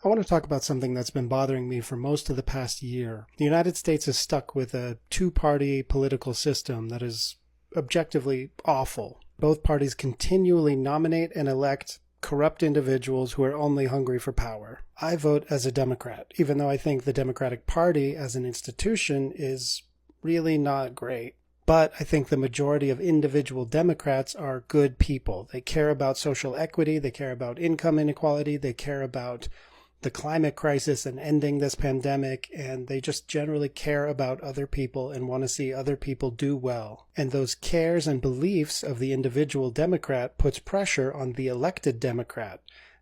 I want to talk about something that's been bothering me for most of the past year. The United States is stuck with a two-party political system that is objectively awful. Both parties continually nominate and elect corrupt individuals who are only hungry for power. I vote as a Democrat, even though I think the Democratic Party as an institution is really not great. But I think the majority of individual Democrats are good people. They care about social equity, they care about income inequality, they care about the climate crisis and ending this pandemic, and they just generally care about other people and want to see other people do well. And those cares and beliefs of the individual Democrat puts pressure on the elected Democrat,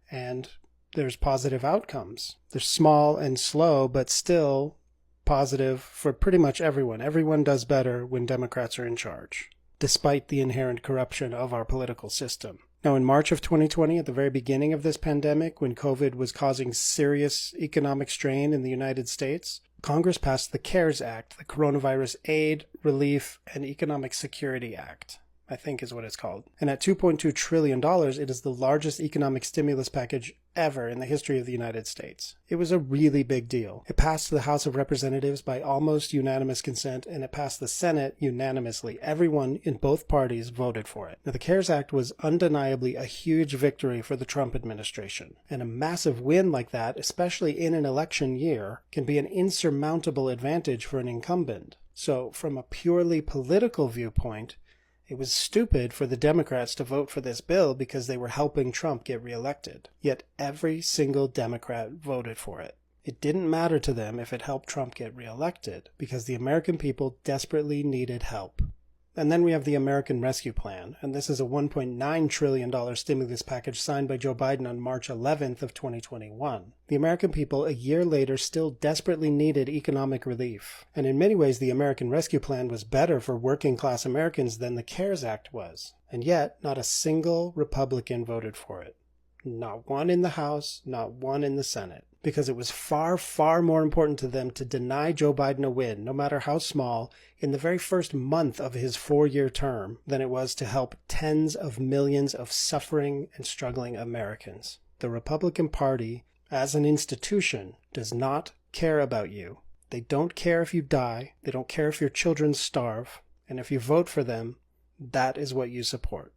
and there's positive outcomes. They're small and slow, but still positive for pretty much everyone. Everyone does better when Democrats are in charge, despite the inherent corruption of our political system. Now, in March of 2020, at the very beginning of this pandemic, when COVID was causing serious economic strain in the United States, Congress passed the CARES Act, the Coronavirus Aid, Relief, and Economic Security Act, I think is what it's called. And at $2.2 trillion, it is the largest economic stimulus package ever in the history of the United States. It was a really big deal. It passed the House of Representatives by almost unanimous consent, and it passed the Senate unanimously. Everyone in both parties voted for it. Now, the CARES Act was undeniably a huge victory for the Trump administration. And a massive win like that, especially in an election year, can be an insurmountable advantage for an incumbent. So, from a purely political viewpoint, it was stupid for the Democrats to vote for this bill because they were helping Trump get reelected. Yet every single Democrat voted for it. It didn't matter to them if it helped Trump get reelected because the American people desperately needed help. And then we have the American Rescue Plan, and this is a $1.9 trillion stimulus package signed by Joe Biden on March 11th of 2021. The American people a year later still desperately needed economic relief. And in many ways, the American Rescue Plan was better for working class Americans than the CARES Act was. And yet, not a single Republican voted for it. Not one in the House, not one in the Senate. Because it was far, far more important to them to deny Joe Biden a win, no matter how small, in the very first month of his 4-year term than it was to help tens of millions of suffering and struggling Americans. The Republican Party, as an institution, does not care about you. They don't care if you die. They don't care if your children starve. And if you vote for them, that is what you support.